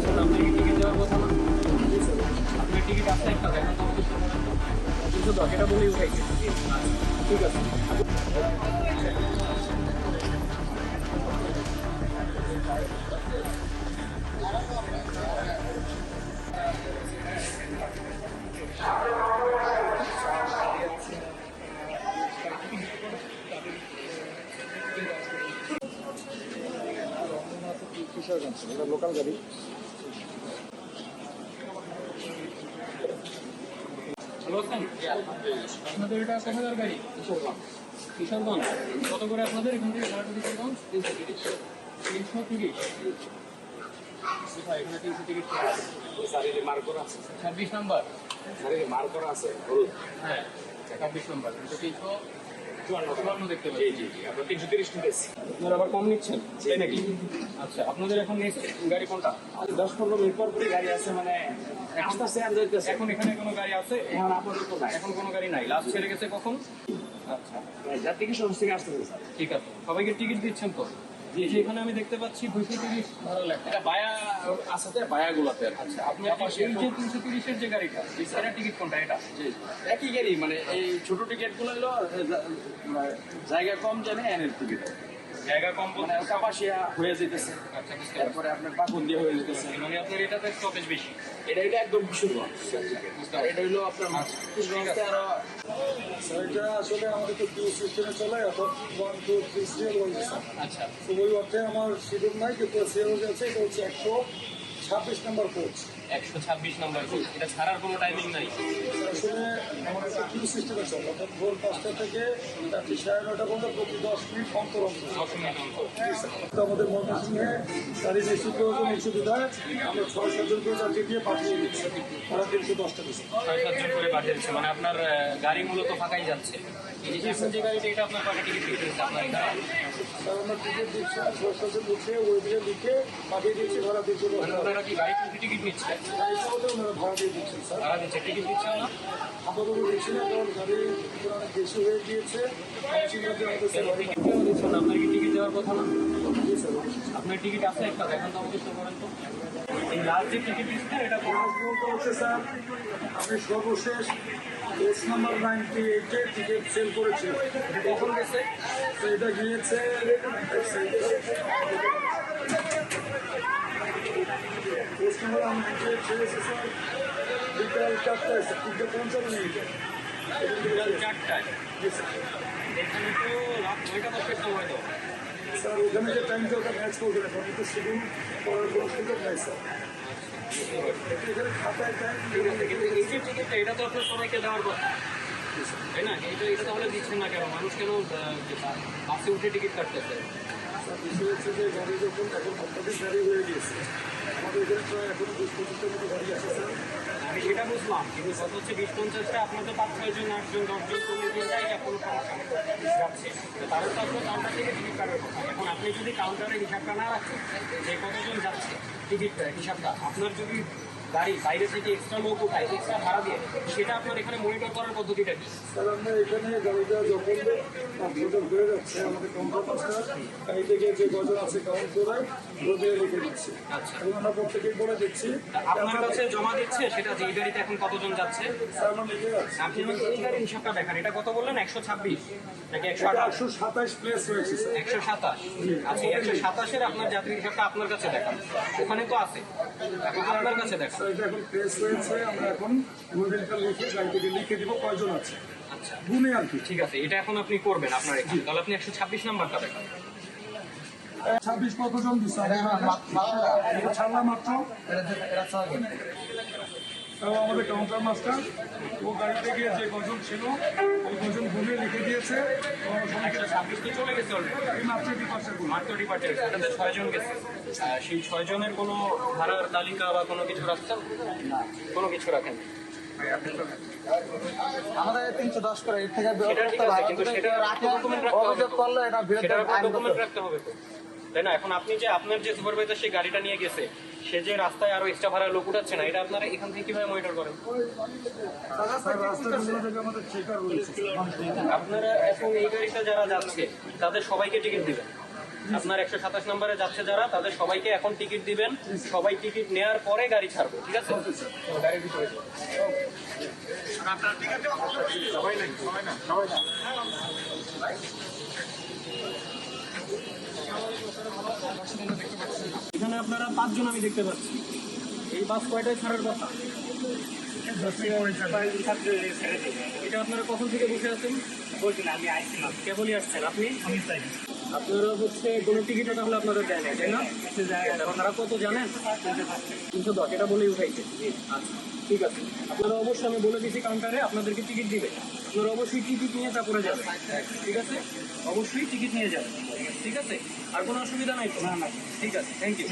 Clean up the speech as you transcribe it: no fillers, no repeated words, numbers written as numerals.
দিচ্ছেন, আপনার কি টিকিট দেওয়ার কথা না? আপনার টিকিট আছে একটা দেখেন তো আমাদের সামনে। 210 এটা বলেই উঠাইছে। ঠিক আছে। কিশোরগঞ্জ এটা লোকাল গাড়ি। ভালো আছেন? আপনাদের এটা কোথাকার গাড়ি? কিশোরগঞ্জ। কত করে আপনাদের এখান থেকে ভাড়া কিশোরগঞ্জ? 330। কোথায় এখানে 300 টিকিট? মার্কর আছে 26 নাম্বার। মার্কর আছে হ্যাঁ 26 নাম্বার। কিন্তু 354 দেখতে পাচ্ছি। জি আমরা 330 নিতেছি। আপনারা আবার কম নিচ্ছেন তাই নাকি? আচ্ছা, আপনাদের এখন নেক্সট গাড়ি কোনটা? 10-15 মিনিট পর পরই গাড়ি আছে, মানে আস্তে আস্তে আর যাইতেছে। এখন এখানে কোনো গাড়ি আছে? এখন আপাতত নাই, এখন কোনো গাড়ি নাই। লাস্ট ছেড়ে গেছে কখন? আচ্ছা যাত্রী কি সমস্ত থেকে আসতেছে স্যার। ঠিক আছে, সবাইকে টিকিট দিচ্ছেন তো? জি যে এখানে আমি দেখতে পাচ্ছি 230 ভাড়া লেখা। এটা বায়া আছে তো, বায়াগুলোতে। আচ্ছা, আপনার এই যে 330-এর যে গাড়িটা, এটা টিকিট কোনটা? এটা জি একই গাড়ি, মানে এই ছোট টিকিট গুলো হলো জায়গা কম জানে এনের টিকিট, জায়গা কম মানে বলতে? কাপাসিয়া হয়ে যেতেছে, আচ্ছা বুঝতে পারছি। তারপরে আপনার পাকুন দিয়ে হয়ে যেতেছে। মানে আপনার এটাতে স্টপেজ বেশি। এটা একদম কিশোরগঞ্জ, আর এটা হইলো আপনার কিশোরগঞ্জে আরো। এটা আসলে আমাদের তো কিউ সিস্টেমে চলে, অর্থাৎ 1 2 3 সিরিয়াল ওয়াইজ। আচ্ছা তো ওই অর্থে আমার শিডিউল নাই, কিন্তু সিরিয়াল আছে। এটা হচ্ছে 126 নম্বর কোচ। 126 number coach. এটা ছাড়ার কোনো টাইমিং নাই? আসলে আমার একটা কিউ সিস্টেমে চলে, অর্থাৎ ভোর 5টা থেকে রাত্রি 9:30 পর্যন্ত প্রতি 10 মিনিট অন্তর অন্তর। 10 মিনিট অন্তর। তো আমাদের ময়মনসিংহে গাড়ি বেশি প্রয়োজন হচ্ছে বিধায় আমরা 6-7 জন করে যাত্রী দিয়ে পাঠিয়ে দিচ্ছি। তারা 310টা দিচ্ছে। 6-7 জন করে পাঠিয়ে দিচ্ছে, মানে আপনার গাড়ি মূলত ফাঁকাই যাচ্ছে। এই যে এখন যে গাড়িটা, এটা আপনার কয়টা টিকিট বিক্রি হচ্ছে আপনার এখানে? তারা আমরা টিকিট দিচ্ছি, 6-7 জন লিখে ওই দিয়ে লিখে পাঠিয়ে দিচ্ছি, ভাড়া দিচ্ছি। মানে ওনারা কি গাড়ি টিকিট নিচ্ছে? ওনারা ভাড়া দিয়ে দিচ্ছেন স্যার। তারা দিচ্ছে, টিকিট দিচ্ছেন না? আপাতত দিচ্ছি না, কারণ গাড়ি অনেক বেশি হয়ে গিয়েছে। টিকিট কেন দিচ্ছেন না? আপনার কি টিকিট দেওয়ার কথা না? আপনার টিকিট আছে একটা দেখেন তো আমাকে শো করেন তো। এই লাস্ট যে টিকিট দিচ্ছে এটা হচ্ছে স্যার, আমি সর্বশেষ এস নাম্বার 98-এ টিকিট সেল করেছি। কখন গেছে? তো এটা গিয়েছে এস নাম্বার 98 ছেড়েছে স্যার বিকাল 4টায়, 3:55। বিকাল 4টায়। জি স্যার। এখানে তো রাত 9টা 10টার সময় তো। স্যার ওখানে যে টাইমটা ওটা ম্যাচ করবে না, কারণ তো শিডিউল করার কোনো সুযোগ নাই স্যার। এখানে খাতায় টাইম কিন্তু এই যে টিকিটটা, এটা তো আপনার সবাইকে দেওয়ার কথা তাই না? এটা তাহলে দিচ্ছেন না কেন? মানুষ কেন বাসে উঠে টিকিট কাটতেছে? বিষয় হচ্ছে যে গাড়ি যখন এখন অত্যাধিক গাড়ি হয়ে গিয়েছে, আমাদের এখানে প্রায় এখনো 20-25টার মতো গাড়ি আছে স্যার। আমি সেটা বুঝলাম, কিন্তু কত হচ্ছে 20-50টা, আপনার তো 5-6 জন 8 জন 10 জন 15 জন যাই কোনো সমস্যা নেই, যাচ্ছে। তো তারও তো আপনার কাউন্টার থেকে টিকিট কাটার কথা। এখন আপনি যদি কাউন্টারে হিসাবটা না রাখেন যে কতজন যাচ্ছে, টিকিটটা হিসাবটা আপনার যদি গাড়ি বাইরে থেকে এক্সট্রা লোক উঠায়, এক্সট্রা ভাড়া দিয়ে, সেটা আপনার এখানে মনিটর করার পদ্ধতিটা কি? স্যার আমরা এখানে গাড়িটা যখন কমফোর্টেবল হয়ে যাচ্ছে, আমাদের কমফোর্টারটা গাড়ি থেকে যে গজন আছে কাউন্ট করে রোদে রেখে দিচ্ছি। আচ্ছা, এবং আমরা প্রত্যেকেই বলে দিচ্ছি আপনার কাছে জমা দিচ্ছে সেটা যে এই গাড়িতে এখন কতজন যাচ্ছে। স্যার আমরা লিখে যাচ্ছি। আপনি আমাকে এই গাড়ির হিসাবটা দেখান। এটা কত বললেন? 126 নাকি 128? 127 প্লেস হয়েছে স্যার। 127। আচ্ছা, 127-এর আপনার যাত্রীর হিসাবটা আপনার কাছে দেখান। ওখানে তো আছে, এখন আপনার কাছে দেখান। স্যার এটা এখন প্লেস হয়েছে, আমরা এখন রুটিনটা লিখে গাড়ি থেকে লিখে দিব কয়জন আছে আচ্ছা গুনে আর কি। ঠিক আছে, এটা এখন আপনি করবেন আপনার এখানে। তাহলে আপনি 126 নাম্বারটা দেখান। 26 কতজন দিচ্ছে? ছাড়লাম মাত্র। এবং আমাদের কাউন্টার মাস্টার ও গাড়িতে গিয়ে যে কজন ছিল ওই কজন গুনে লিখে দিয়েছে। 126 তো চলে গেছে অলরেডি, এই মাত্র ডিপার্চার গুলো মাত্র ডিপার্চার। এটাতে 6 জন গেছে। সেই 6 জনের কোনো ভাড়ার তালিকা বা কোনো কিছু রাখছেন? কোনো কিছু রাখেন? আমাদের 310 করে এর থেকে সেটা ঠিক আছে, কিন্তু সেটা ডকুমেন্ট রাখতে হবে। অভিযোগ করলে এটা সেটার বিরুদ্ধে আইন ডকুমেন্ট রাখতে হবে তো, তাই না? এখন আপনি যে আপনার যে সুপারভাইজার সেই গাড়িটা নিয়ে গেছে, সে যে রাস্তায় আরো এক্সট্রা ভাড়া লোক উঠাচ্ছে না, এটা আপনারা এখান থেকে কিভাবে মনিটর করেন? রাস্তাগুলো থেকে আমাদের চেকার রয়েছে। আপনারা এখন এই গাড়িটা যারা যাচ্ছে তাদের সবাইকে টিকিট দিবেন, আপনার 127 নম্বরে যাচ্ছে যারা, তাদের সবাইকে এখন টিকিট দিবেন। সবাই টিকিট নেওয়ার পরে গাড়ি ছাড়বো, ঠিক আছে? গাড়ির ভিতরে যাও। এখানে আপনারা 5 জন আমি দেখতে পাচ্ছি। এই বাস কয়টায় ছাড়ার কথা? এটা আপনারা কখন থেকে বসে আছেন? আমি আসছিলাম, কেবলই আসছেন। আপনি? আপনারা হচ্ছে কোনো টিকিটও তাহলে আপনাদের দেয় না, তাই না? আপনারা কত জানেন? 310, এটা বলেই উঠাইছে। আচ্ছা, ঠিক আছে। আপনারা অবশ্যই, আমি বলে দিচ্ছি কাউন্টারে আপনাদেরকে টিকিট দিবে। আপনারা অবশ্যই টিকিট নিয়ে তারপরে যাবেন, ঠিক আছে? অবশ্যই টিকিট নিয়ে যাবেন, ঠিক আছে? আর কোনো অসুবিধা নাই তো? না, ঠিক আছে, থ্যাংক ইউ।